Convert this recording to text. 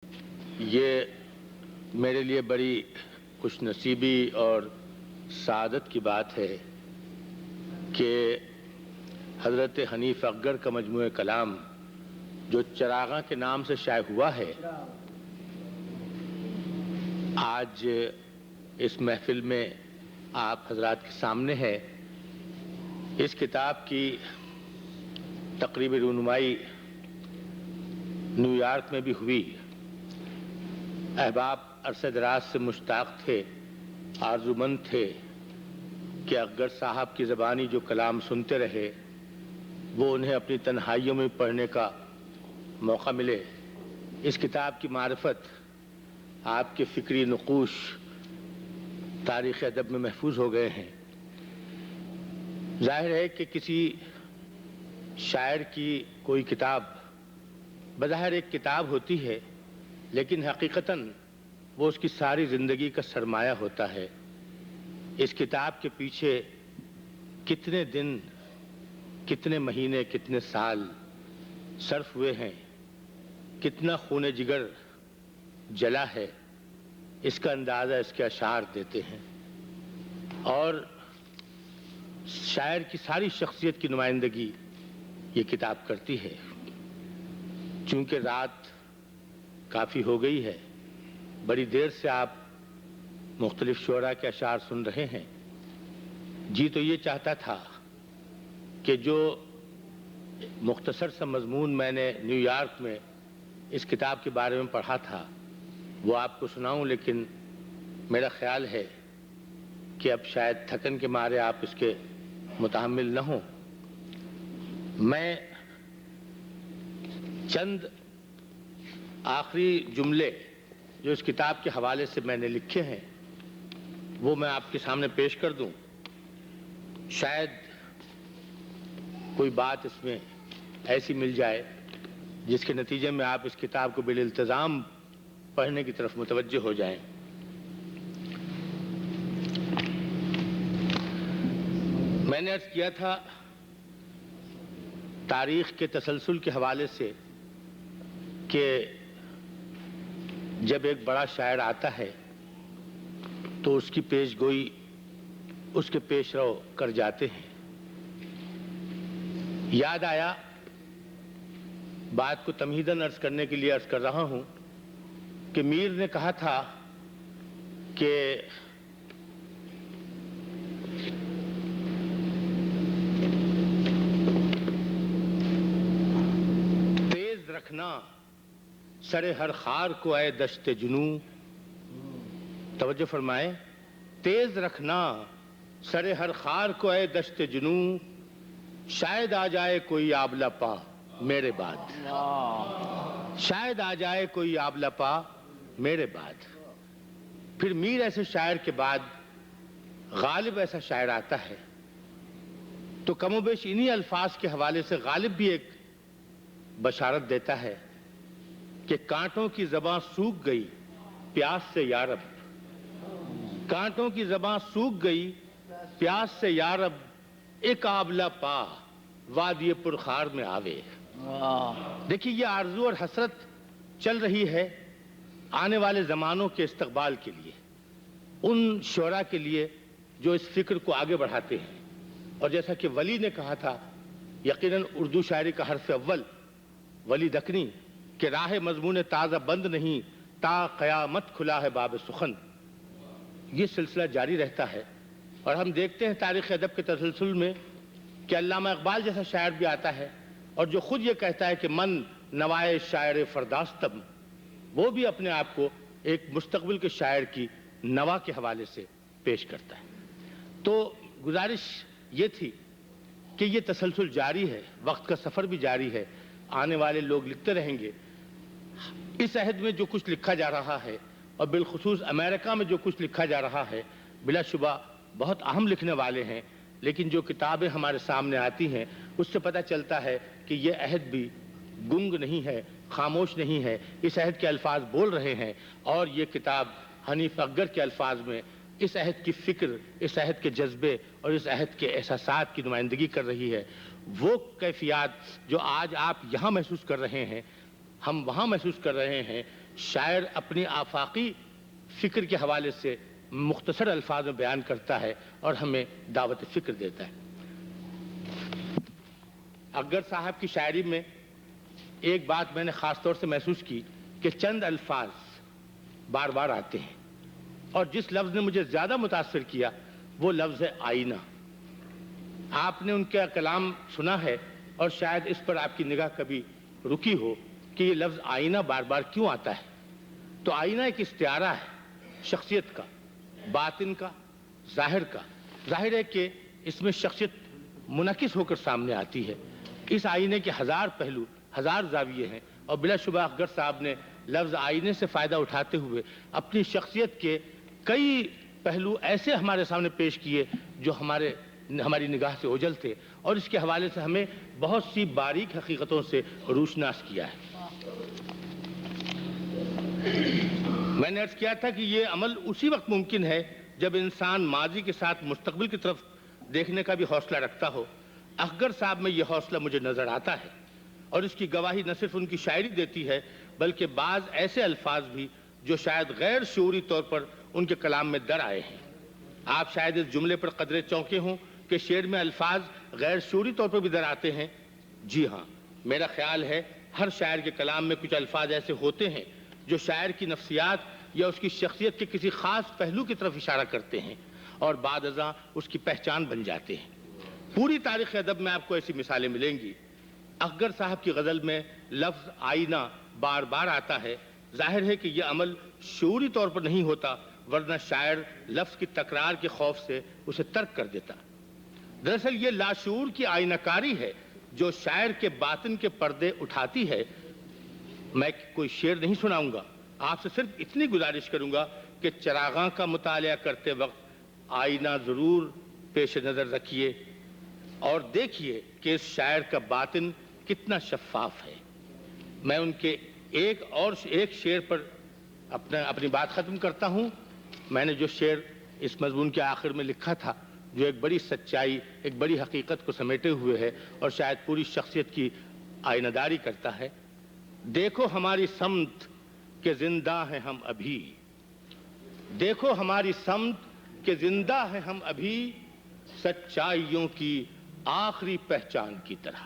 یہ میرے لیے بڑی خوش نصیبی اور سعادت کی بات ہے کہ حضرت حنیف اکگر کا مجموعہ کلام جو چراغاں کے نام سے شائع ہوا ہے، آج اس محفل میں آپ حضرات کے سامنے ہے۔ اس کتاب کی تقریبی رونمائی نیو یارک میں بھی ہوئی۔ احباب عرصہ دراز سے مشتاق تھے، آرزومند تھے کہ اکگر صاحب کی زبانی جو کلام سنتے رہے وہ انہیں اپنی تنہائیوں میں پڑھنے کا موقع ملے۔ اس کتاب کی معرفت، آپ کے فکری نقوش تاریخ ادب میں محفوظ ہو گئے ہیں۔ ظاہر ہے کہ کسی شاعر کی کوئی کتاب بظاہر ایک کتاب ہوتی ہے، لیکن حقیقتاً وہ اس کی ساری زندگی کا سرمایہ ہوتا ہے۔ اس کتاب کے پیچھے کتنے دن، کتنے مہینے، کتنے سال صرف ہوئے ہیں، کتنا خون جگر جلا ہے، اس کا اندازہ اس کے اشعار دیتے ہیں۔ اور شاعر کی ساری شخصیت کی نمائندگی یہ کتاب کرتی ہے۔ چونکہ رات کافی ہو گئی ہے، بڑی دیر سے آپ مختلف شعراء کے اشعار سن رہے ہیں، جی تو یہ چاہتا تھا کہ جو مختصر سا مضمون میں نے نیو یارک میں اس کتاب کے بارے میں پڑھا تھا وہ آپ کو سناؤں، لیکن میرا خیال ہے کہ اب شاید تھکن کے مارے آپ اس کے متحمل نہ ہوں۔ میں چند آخری جملے جو اس کتاب کے حوالے سے میں نے لکھے ہیں وہ میں آپ کے سامنے پیش کر دوں۔ شاید کوئی بات اس میں ایسی مل جائے جس کے نتیجے میں آپ اس کتاب کو بالالتزام پڑھنے کی طرف متوجہ ہو جائیں۔ میں نے عرض کیا تھا تاریخ کے تسلسل کے حوالے سے کہ جب ایک بڑا شاعر آتا ہے تو اس کی پیش گوئی اس کے پیش رو کر جاتے ہیں۔ یاد آیا، بات کو تمہیداً عرض کرنے کے لیے عرض کر رہا ہوں کہ میر نے کہا تھا کہ تیز رکھنا سر ہر خار کو اے دشت جنوں، توجہ فرمائیں، تیز رکھنا سر ہر خار کو اے دشت جنوں، شاید آ جائے کوئی آبلہ پا میرے بعد، شاید آ جائے کوئی آبلہ پا میرے بعد۔ پھر میر ایسے شاعر کے بعد غالب ایسا شاعر آتا ہے تو کم و بیش انہی الفاظ کے حوالے سے غالب بھی ایک بشارت دیتا ہے کہ کانٹوں کی زباں سوکھ گئی پیاس سے یارب، کانٹوں کی زباں سوکھ گئی پیاس سے یارب، ایک آبلہ پا وادی پرخار میں آوے۔ دیکھیے یہ آرزو اور حسرت چل رہی ہے آنے والے زمانوں کے استقبال کے لیے، ان شعراء کے لیے جو اس فکر کو آگے بڑھاتے ہیں۔ اور جیسا کہ ولی نے کہا تھا، یقیناً اردو شاعری کا حرف اول ولی دکنی، کہ راہ مضمون تازہ بند نہیں تا قیامت کھلا ہے باب سخن۔ یہ سلسلہ جاری رہتا ہے اور ہم دیکھتے ہیں تاریخ ادب کے تسلسل میں کہ علامہ اقبال جیسا شاعر بھی آتا ہے اور جو خود یہ کہتا ہے کہ من نوائے شاعر فرداستم، وہ بھی اپنے آپ کو ایک مستقبل کے شاعر کی نوا کے حوالے سے پیش کرتا ہے۔ تو گزارش یہ تھی کہ یہ تسلسل جاری ہے، وقت کا سفر بھی جاری ہے، آنے والے لوگ لکھتے رہیں گے۔ اس عہد میں جو کچھ لکھا جا رہا ہے اور بالخصوص امریکہ میں جو کچھ لکھا جا رہا ہے، بلا شبہ بہت اہم لکھنے والے ہیں، لیکن جو کتابیں ہمارے سامنے آتی ہیں اس سے پتہ چلتا ہے کہ یہ عہد بھی گنگ نہیں ہے، خاموش نہیں ہے، اس عہد کے الفاظ بول رہے ہیں۔ اور یہ کتاب حنیف اکگر کے الفاظ میں اس عہد کی فکر، اس عہد کے جذبے اور اس عہد کے احساسات کی نمائندگی کر رہی ہے۔ وہ کیفیات جو آج آپ یہاں محسوس کر رہے ہیں، ہم وہاں محسوس کر رہے ہیں، شاعر اپنی آفاقی فکر کے حوالے سے مختصر الفاظ میں بیان کرتا ہے اور ہمیں دعوت فکر دیتا ہے۔ اکبر صاحب کی شاعری میں ایک بات میں نے خاص طور سے محسوس کی کہ چند الفاظ بار بار آتے ہیں، اور جس لفظ نے مجھے زیادہ متاثر کیا وہ لفظ ہے آئینہ۔ آپ نے ان کا کلام سنا ہے اور شاید اس پر آپ کی نگاہ کبھی رکی ہو کہ یہ لفظ آئینہ بار بار کیوں آتا ہے۔ تو آئینہ ایک استعارہ ہے شخصیت کا، باطن کا، ظاہر کا۔ ظاہر ہے کہ اس میں شخصیت منعکس ہو کر سامنے آتی ہے۔ اس آئینے کے ہزار پہلو، ہزار زاویے ہیں، اور بلا شبہ اکبر صاحب نے لفظ آئینے سے فائدہ اٹھاتے ہوئے اپنی شخصیت کے کئی پہلو ایسے ہمارے سامنے پیش کیے جو ہماری نگاہ سے اوجھل تھے، اور اس کے حوالے سے ہمیں بہت سی باریک حقیقتوں سے روشناس کیا ہے۔ میں نے عرض کیا تھا کہ یہ عمل اسی وقت ممکن ہے جب انسان ماضی کے ساتھ مستقبل کی طرف دیکھنے کا بھی حوصلہ رکھتا ہو۔ اکبر صاحب میں یہ حوصلہ مجھے نظر آتا ہے، اور اس کی گواہی نہ صرف ان کی شاعری دیتی ہے بلکہ بعض ایسے الفاظ بھی جو شاید غیر شعوری طور پر ان کے کلام میں در آئے ہیں۔ آپ شاید اس جملے پر قدرے چونکے ہوں کہ شعر میں الفاظ غیر شعوری طور پر بھی در آتے ہیں۔ جی ہاں، میرا خیال ہے ہر شاعر کے کلام میں کچھ الفاظ ایسے ہوتے ہیں جو شاعر کی نفسیات یا اس کی شخصیت کے کسی خاص پہلو کی طرف اشارہ کرتے ہیں اور بعد ازاں اس کی پہچان بن جاتے ہیں۔ پوری تاریخ ادب میں آپ کو ایسی مثالیں ملیں گی۔ اکبر صاحب کی غزل میں لفظ آئینہ بار بار آتا ہے۔ ظاہر ہے کہ یہ عمل شعوری طور پر نہیں ہوتا، ورنہ شاعر لفظ کی تکرار کے خوف سے اسے ترک کر دیتا۔ دراصل یہ لاشعور کی آئینہ کاری ہے جو شاعر کے باطن کے پردے اٹھاتی ہے۔ میں کوئی شعر نہیں سناؤں گا، آپ سے صرف اتنی گزارش کروں گا کہ چراغاں کا مطالعہ کرتے وقت آئینہ ضرور پیش نظر رکھیے اور دیکھیے کہ اس شاعر کا باطن کتنا شفاف ہے۔ میں ان کے ایک شعر پر اپنی بات ختم کرتا ہوں۔ میں نے جو شعر اس مضمون کے آخر میں لکھا تھا، جو ایک بڑی سچائی، ایک بڑی حقیقت کو سمیٹے ہوئے ہے اور شاید پوری شخصیت کی آئینہ داری کرتا ہے۔ دیکھو ہماری سمت کہ زندہ ہیں ہم ابھی، دیکھو ہماری سمت کہ زندہ ہیں ہم ابھی، سچائیوں کی آخری پہچان کی طرح۔